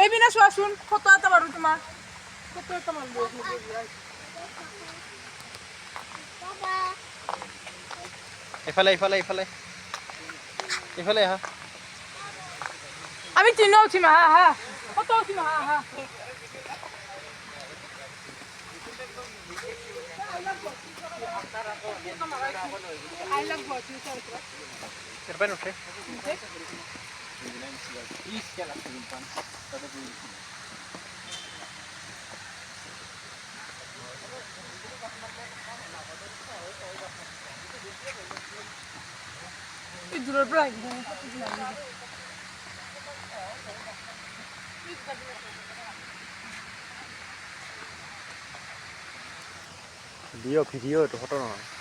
এইপিনে চোৱাচোন ফটো এটা বাৰু তোমাৰ ফটো এটা মাৰিব এইফালে এইফালে এইফালে এইফালে আহা আমি তিনিও উঠিম আহা আহা ফটো উঠিম আহা আহা Terbaik oke. Dulur berang. Video itu foto no.